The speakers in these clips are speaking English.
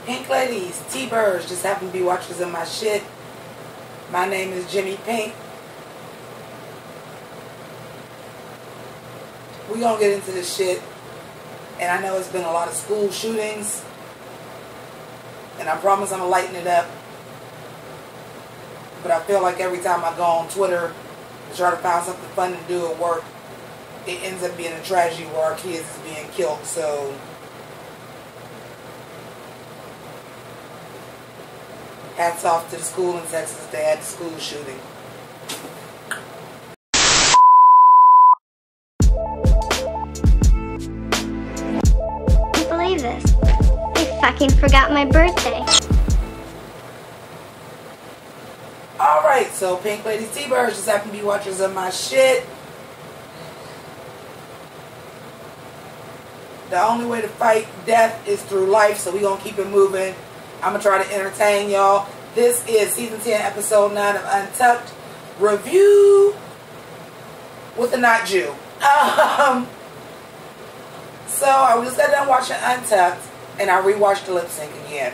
Pink ladies, T-birds, just happen to be watchers of my shit. My name is JImmiPynk. We gonna get into this shit. And I know it's been a lot of school shootings. And I promise I'm gonna lighten it up. But I feel like every time I go on Twitter to try to find something fun to do at work, it ends up being a tragedy where our kids is being killed. So hats off to the school in Texas that had the school shooting. I can't believe this. I fucking forgot my birthday. Alright, so Pink ladies, T-birds, just happen to be watchers of my shit. The only way to fight death is through life, so we gonna keep it moving. I'm gonna try to entertain y'all. This is season 10, episode 9 of Untucked. Review with a not Jew. So I just got done watching Untucked, and I rewatched the lip sync again.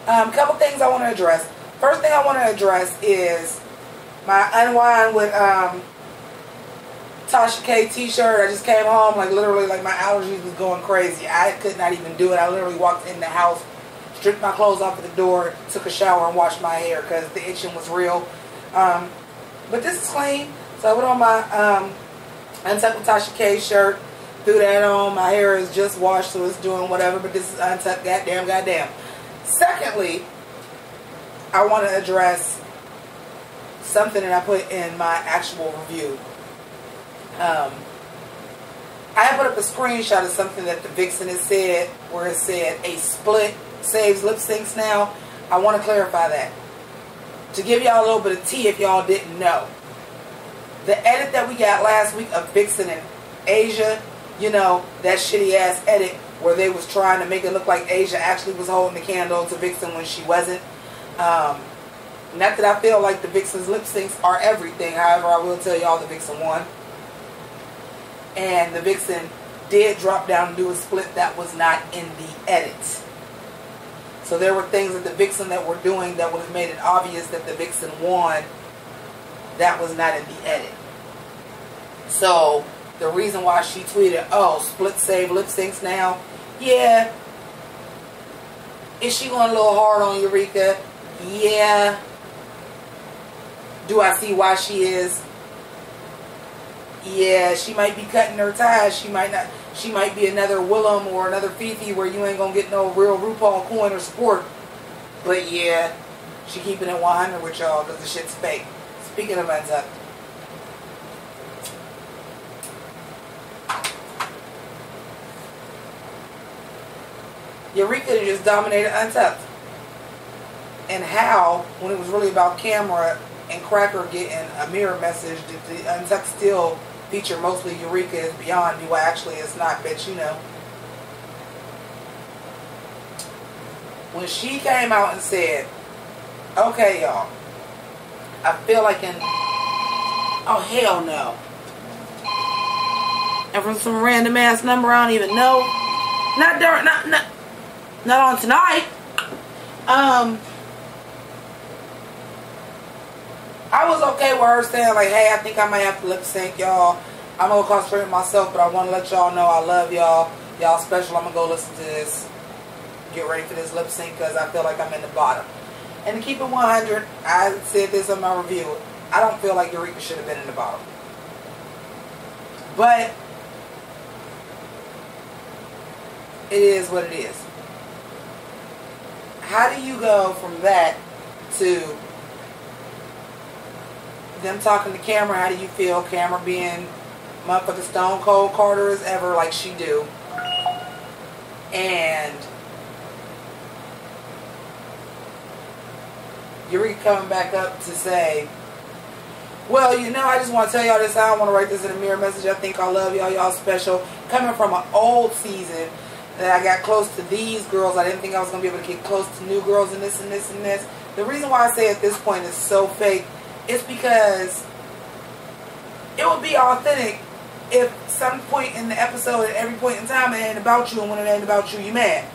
Couple things I want to address. First thing I want to address is my unwind with Tasha K t-shirt. I just came home, like literally, like my allergies was going crazy. I could not even do it. I literally walked in the house, stripped my clothes off at the door, took a shower, and washed my hair because the itching was real. But this is clean. So I put on my Untucked with Tasha K shirt, threw that on. My hair is just washed, so it's doing whatever. But this is Untucked. Goddamn. Secondly, I want to address something that I put in my actual review. I have put up a screenshot of something that the Vixen has said, where it said a split saves lip syncs now. I want to clarify that. To give y'all a little bit of tea if y'all didn't know. The edit that we got last week of Vixen and Asia, you know, that shitty ass edit where they was trying to make it look like Asia actually was holding the candle to Vixen when she wasn't. Not that I feel like the Vixen's lip syncs are everything. However, I will tell y'all the Vixen won. And the Vixen did drop down and do a split that was not in the edit. So there were things that the Vixen that were doing that would have made it obvious that the Vixen won. That was not in the edit. So the reason why she tweeted, oh, split save lip syncs now. Yeah. Is she going a little hard on Eureka? Yeah. Do I see why she is? Yeah, she might be cutting her ties. She might not. She might be another Willem or another Fifi where you ain't gonna get no real RuPaul coin or support. But yeah, she keeping it 100 with y'all because the shit's fake. Speaking of Untucked, Eureka just dominated Untucked. And how, when it was really about camera and Cracker getting a mirror message, did the Untucked still feature mostly Eureka is beyond me? Well, actually, it's not, bitch, you know. When she came out and said, okay, y'all, I feel like in... Oh, hell no. And from some random ass number I don't even know. Not during... Not on tonight. I was okay with her saying, like, hey, I think I might have to lip sync, y'all. I'm going to concentrate on myself, but I want to let y'all know I love y'all. Y'all special. I'm going to go listen to this. Get ready for this lip sync because I feel like I'm in the bottom. And to keep it 100, I said this in my review. I don't feel like Eureka should have been in the bottom. But it is what it is. How do you go from that to them talking to camera? How do you feel camera being motherfucking Stone Cold Carter as ever like she do? And Eureka coming back up to say, well, you know, I just want to tell y'all this. I don't want to write this in a mirror message. I think I love y'all. Y'all special. Coming from an old season that I got close to these girls. I didn't think I was going to be able to get close to new girls and this and this and this. The reason why I say at this point it's so fake is because it would be authentic if some point in the episode, at every point in time, it ain't about you, and when it ain't about you, you mad.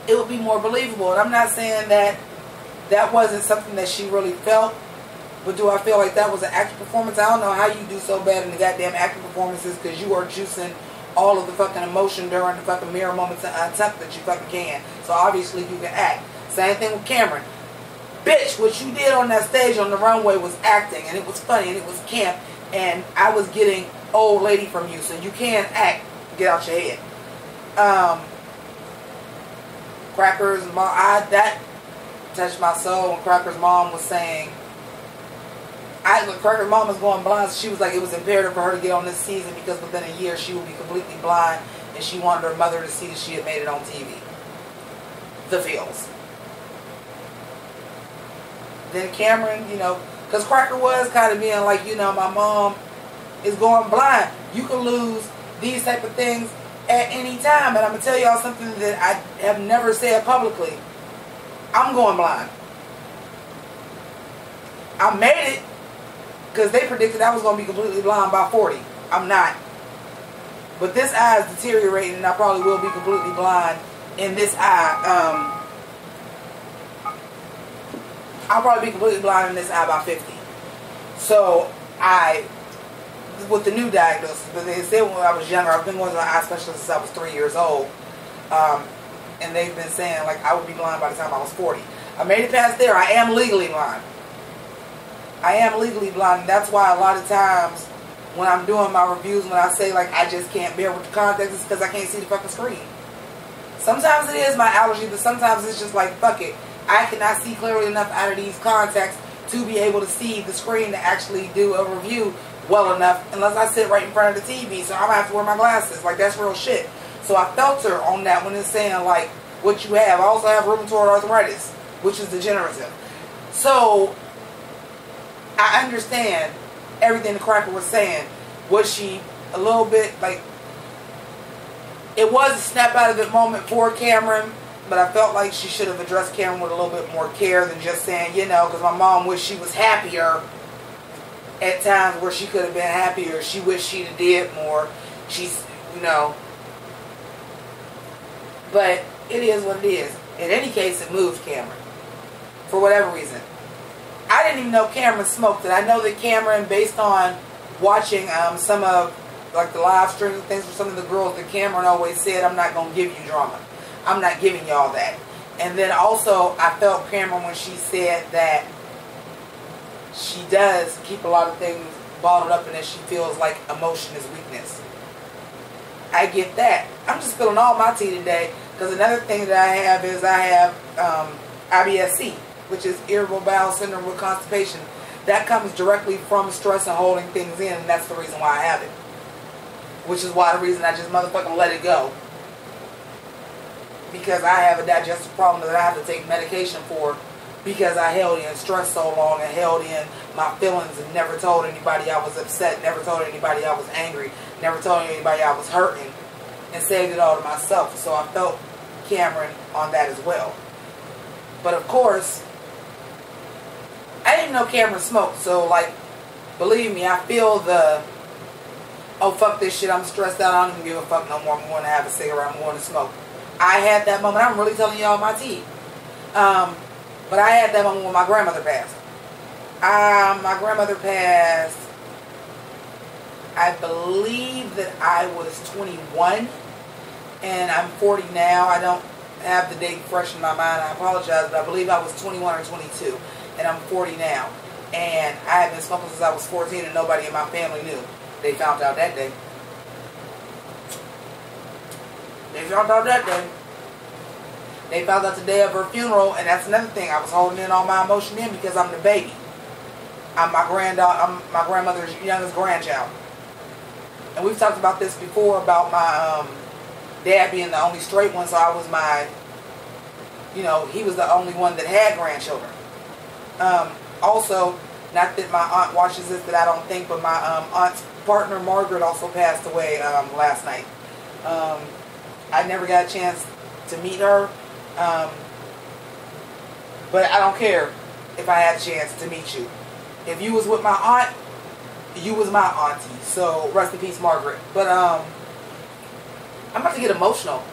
it would be more believable. And I'm not saying that that wasn't something that she really felt, but do I feel like that was an acting performance? I don't know how you do so bad in the goddamn acting performances, because you are juicing all of the fucking emotion during the fucking mirror moments and Untucked that you fucking can. So obviously you can act. Same thing with Cameron. Bitch, what you did on that stage on the runway was acting, and it was funny, and it was camp, and I was getting old lady from you, so you can act. Get out your head. Cracker's mom, that touched my soul when Cracker's mom was saying, when Cracker's mom was going blind, she was like, it was imperative for her to get on this season because within a year she would be completely blind, and she wanted her mother to see that she had made it on TV. The feels. Then Cameron, you know, because Cracker was kind of being like, you know, my mom is going blind. You can lose these type of things at any time. And I'm going to tell y'all something that I have never said publicly. I'm going blind. I made it because they predicted I was going to be completely blind by 40. I'm not. But this eye is deteriorating, and I probably will be completely blind in this eye. I'll probably be completely blind in this eye by 50. So, with the new diagnosis, but they said when I was younger, I've been going to an eye specialist since I was 3 years old. And they've been saying, like, I would be blind by the time I was 40. I made it past there. I am legally blind. I am legally blind. And that's why a lot of times when I'm doing my reviews, when I say, like, I just can't bear with the context, it's because I can't see the fucking screen. Sometimes it is my allergy, but sometimes it's just like, fuck it. I cannot see clearly enough out of these contacts to be able to see the screen to actually do a review well enough, unless I sit right in front of the TV, so I'm going to have to wear my glasses. Like, that's real shit. So I filter on that when it's saying, like, what you have. I also have rheumatoid arthritis, which is degenerative. So, I understand everything the Cracker was saying. Was she a little bit, like, it was a snap out of it moment for Cameron, but I felt like she should have addressed Cameron with a little bit more care than just saying, you know, because my mom wished she was happier at times where she could have been happier. She wished she'd have did more. She's, you know. But it is what it is. In any case, it moved Cameron. For whatever reason. I didn't even know Cameron smoked it. I know that Cameron, based on watching some of, like, the live streams and things from some of the girls, that Cameron always said, I'm not going to give you drama. I'm not giving y'all that. And then also, I felt Cameron when she said that she does keep a lot of things bottled up and that she feels like emotion is weakness. I get that. I'm just spilling all my tea today, because another thing that I have is I have IBS-C, which is irritable bowel syndrome with constipation. That comes directly from stress and holding things in, and that's the reason why I have it. Which is why the reason I just motherfucking let it go. Because I have a digestive problem that I have to take medication for, because I held in stress so long and held in my feelings and never told anybody I was upset, never told anybody I was angry, never told anybody I was hurting, and saved it all to myself. So I felt Cameron on that as well. But of course, I didn't know Cameron smoked, so, like, believe me, I feel the, oh fuck this shit, I'm stressed out, I don't even give a fuck no more, I'm going to have a cigarette, I'm going to smoke. I had that moment. I'm really telling y'all my tea. But I had that moment when my grandmother passed. My grandmother passed, I believe that I was 21. And I'm 40 now. I don't have the date fresh in my mind. I apologize. But I believe I was 21 or 22. And I'm 40 now. And I have been smoking since I was 14 and nobody in my family knew. They found out that day. They found out that day. They found out the day of her funeral, and that's another thing. I was holding in all my emotion in because I'm the baby. I'm my grandmother's youngest grandchild. And we've talked about this before about my dad being the only straight one, so I was you know, he was the only one that had grandchildren. Also, not that my aunt watches this, that I don't think, but my aunt's partner, Margaret, also passed away last night. I never got a chance to meet her, but I don't care if I had a chance to meet you. If you was with my aunt, you was my auntie, so rest in peace, Margaret. But I'm about to get emotional.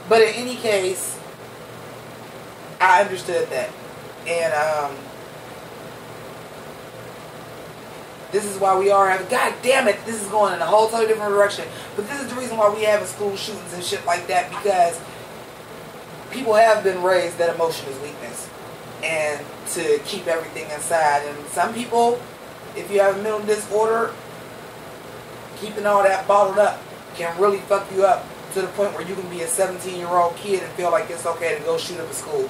But in any case, I understood that. And this is why we are having, god damn it, this is going in a whole totally different direction. But this is the reason why we having school shootings and shit like that, because people have been raised that emotion is weakness. And to keep everything inside. And some people, if you have a mental disorder, keeping all that bottled up can really fuck you up to the point where you can be a 17-year-old kid and feel like it's okay to go shoot up a school.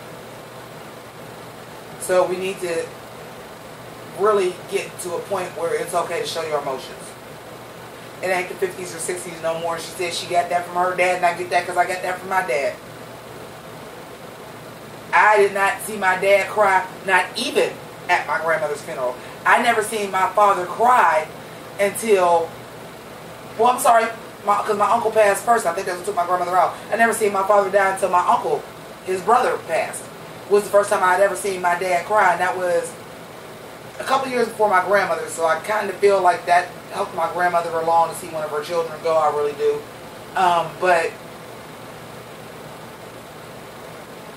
So we need to really get to a point where it's okay to show your emotions. It ain't the 50s or 60s no more. She said she got that from her dad, and I get that because I got that from my dad. I did not see my dad cry, not even at my grandmother's funeral. I never seen my father cry until, well, I'm sorry, because my uncle passed first. I think that's what took my grandmother out. I never seen my father die until my uncle, his brother, passed. It was the first time I had ever seen my dad cry, and that was a couple years before my grandmother. So I kind of feel like that helped my grandmother along to see one of her children go. I really do. But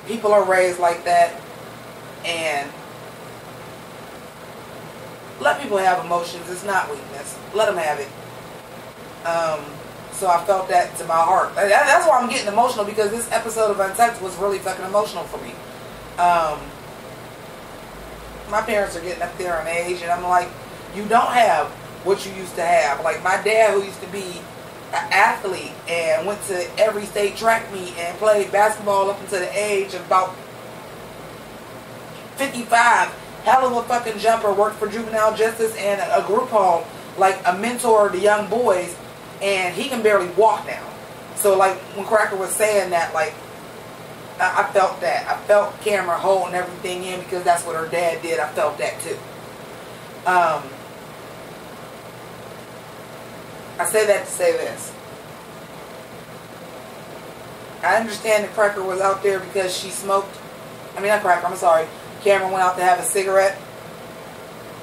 people are raised like that, and let people have emotions. It's not weakness. Let them have it. So I felt that to my heart. That's why I'm getting emotional, because this episode of Untucked was really fucking emotional for me. My parents are getting up there in age, and I'm like, you don't have what you used to have. Like my dad, who used to be an athlete and went to every state track meet and played basketball up until the age of about 55. Hell of a fucking jumper, worked for juvenile justice and a group home, like a mentor to young boys, and he can barely walk now. So like when Cracker was saying that, like I felt that. I felt Cameron holding everything in, because that's what her dad did. I felt that too. I say that to say this. I understand that Cracker was out there because she smoked. I mean, not Cracker, I'm sorry. Cameron went out to have a cigarette,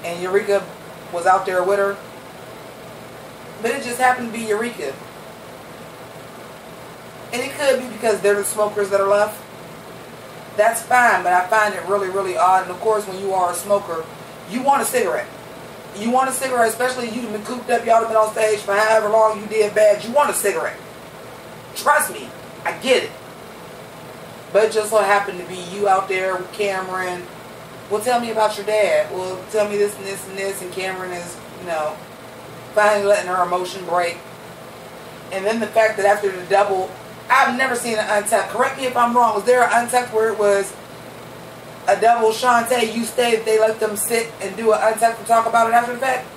and Eureka was out there with her. But it just happened to be Eureka. And it could be because they're the smokers that are left. That's fine, but I find it really, really odd. And of course, when you are a smoker, you want a cigarette. You want a cigarette, especially you've been cooped up, y'all have been on stage for however long you did bad. You want a cigarette. Trust me, I get it. But it just so happened to be you out there with Cameron. Well, tell me about your dad. Well, tell me this and this and this. And Cameron is, you know, finally letting her emotion break. And then the fact that after the double, I've never seen an Untucked. Correct me if I'm wrong. Was there an Untucked where it was a double Shantae, you stayed, they let them sit and do an Untucked and talk about it after the fact?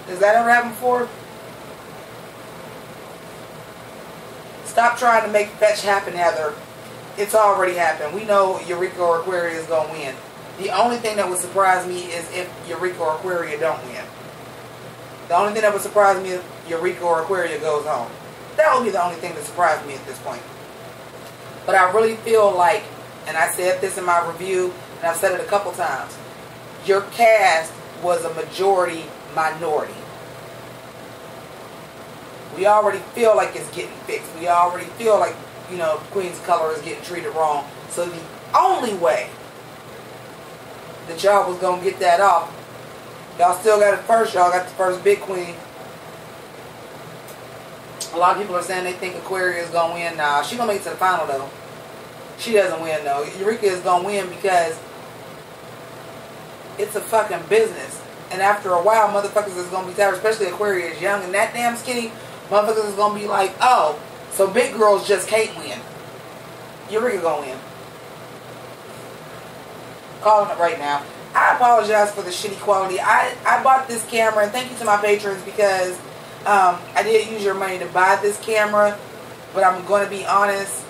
Has that ever happened before? Stop trying to make fetch happen, Heather. It's already happened. We know Eureka or Aquaria is going to win. The only thing that would surprise me is if Eureka or Aquaria don't win. The only thing that would surprise me is if Eureka or Aquaria goes home. That would be the only thing that surprised me at this point. But I really feel like, and I said this in my review, and I've said it a couple times, your cast was a majority minority. We already feel like it's getting fixed. We already feel like, you know, Queen's Color is getting treated wrong. So the only way that y'all was going to get that off, y'all still got it first. Y'all got the first big queen. A lot of people are saying they think Aquaria is going to win. Nah, she's going to make it to the final, though. She doesn't win, though. Eureka is going to win because it's a fucking business. And after a while, motherfuckers is going to be tired, especially Aquaria is young and that damn skinny. Motherfuckers is going to be like, oh, so big girls just can't win. Eureka going to win. Calling it right now. I apologize for the shitty quality. I bought this camera, and thank you to my patrons, because I did use your money to buy this camera, but I'm going to be honest,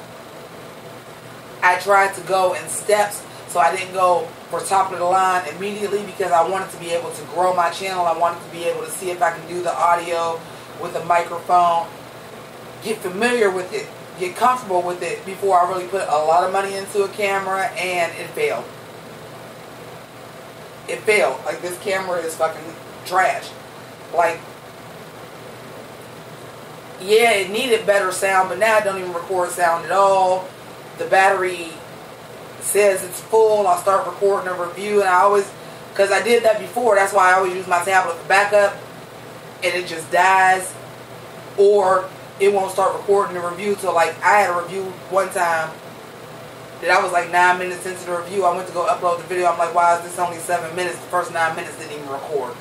I tried to go in steps, so I didn't go for top of the line immediately, because I wanted to be able to grow my channel. I wanted to be able to see if I can do the audio with a microphone, get familiar with it, get comfortable with it before I really put a lot of money into a camera, and it failed. It failed. Like, this camera is fucking trash. Like, yeah, it needed better sound, but now it don't even record sound at all. The battery says it's full. I'll start recording a review, and I always, because I did that before, that's why I always use my tablet for backup, and it just dies, or it won't start recording the review till, like, I had a review one time that I was like 9 minutes into the review. I went to go upload the video. I'm like, why is this only 7 minutes? The first 9 minutes didn't even record.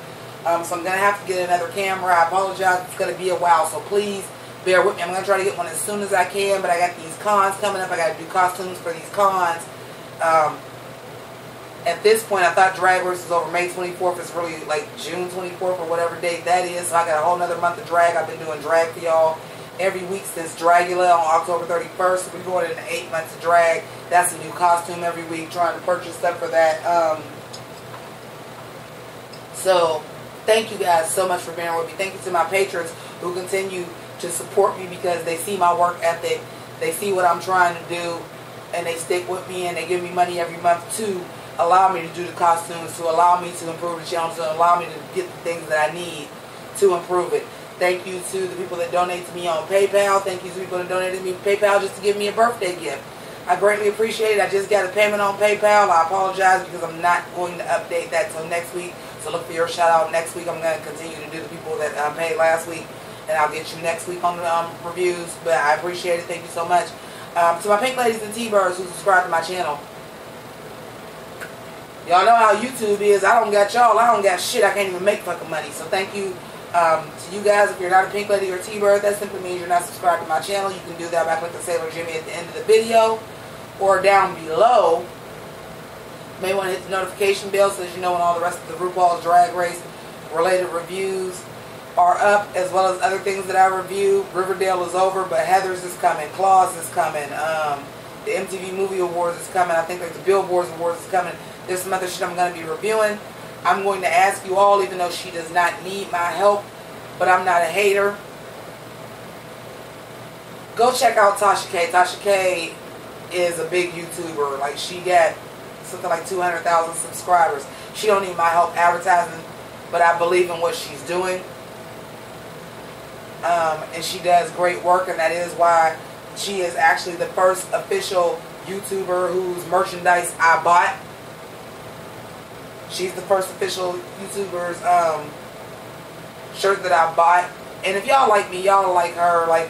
So I'm going to have to get another camera. I apologize. It's going to be a while, so please bear with me. I'm going to try to get one as soon as I can, but I got these cons coming up. I got to do costumes for these cons. At this point, I thought Drag Race was over May 24th. It's really like June 24th or whatever date that is. So I got a whole nother month of drag. I've been doing drag for y'all every week since Dragula on October 31st. So we're going into 8 months of drag. That's a new costume every week. Trying to purchase stuff for that. So thank you guys so much for being with me. Thank you to my patrons who continue to support me because they see my work ethic. They see what I'm trying to do. And they stick with me and they give me money every month to allow me to do the costumes, to allow me to improve the channel, to allow me to get the things that I need to improve it. Thank you to the people that donate to me on PayPal. Thank you to the people that donated to me on PayPal just to give me a birthday gift. I greatly appreciate it. I just got a payment on PayPal. I apologize because I'm not going to update that till next week. So look for your shout out next week. I'm going to continue to do the people that paid last week. And I'll get you next week on the reviews. But I appreciate it. Thank you so much. To my pink ladies and T-birds who subscribe to my channel. Y'all know how YouTube is. I don't got y'all. I don't got shit. I can't even make fucking money. So thank you to you guys. If you're not a pink lady or a T-bird, that simply means you're not subscribed to my channel. You can do that by clicking Sailor Jimmy at the end of the video or down below. You may want to hit the notification bell so that you know when all the rest of the RuPaul's Drag Race related reviews are up, as well as other things that I review. Riverdale is over, but Heather's is coming. Claus is coming. The MTV Movie Awards is coming. I think like the Billboard Awards is coming. There's some other shit I'm going to be reviewing. I'm going to ask you all, even though she does not need my help, but I'm not a hater. Go check out Tasha K. Tasha K is a big YouTuber. Like, she got something like 200,000 subscribers. She don't need my help advertising, but I believe in what she's doing. And she does great work, and that is why she is actually the first official YouTuber whose merchandise I bought. She's the first official YouTuber's shirt that I bought. And if y'all like me, y'all like her. Like,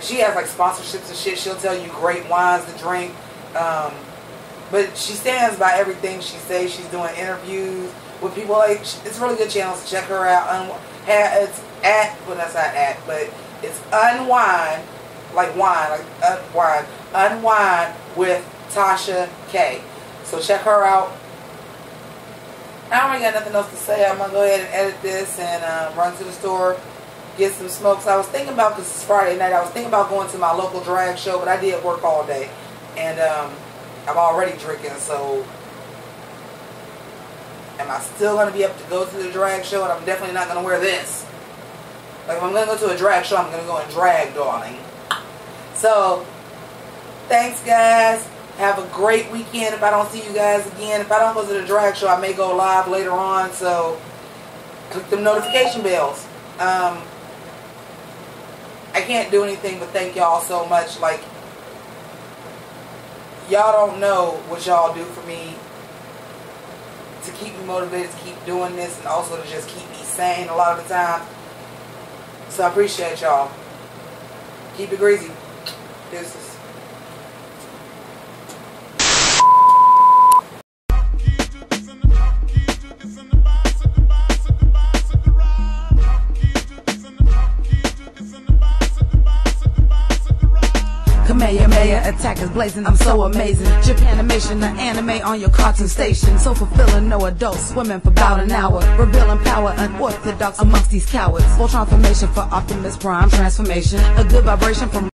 she has like sponsorships and shit. She'll tell you great wines to drink. But she stands by everything she says. She's doing interviews with people. Like, it's a really good channel, so check her out. It's at, well, that's not at, but it's Unwind, like wine, like Unwind with Tasha K. So check her out. I don't really got nothing else to say. I'm going to go ahead and edit this and run to the store, get some smokes. I was thinking about, because it's Friday night, I was thinking about going to my local drag show, but I did work all day. And I'm already drinking, so am I still going to be able to go to the drag show? And I'm definitely not going to wear this. Like, if I'm going to go to a drag show, I'm going to go in drag, darling. So, thanks, guys. Have a great weekend if I don't see you guys again. If I don't go to the drag show, I may go live later on. So, click them notification bells. I can't do anything but thank y'all so much. Like, y'all don't know what y'all do for me to keep me motivated to keep doing this, and also to just keep me sane a lot of the time. So I appreciate y'all. Keep it greasy. Deuces. Kamehameha, attackers blazing, I'm so amazing. Japanimation, the anime on your cartoon station. So fulfilling, no adults swimming for about an hour. Revealing power, unorthodox amongst these cowards. Full transformation for Optimus Prime transformation. A good vibration from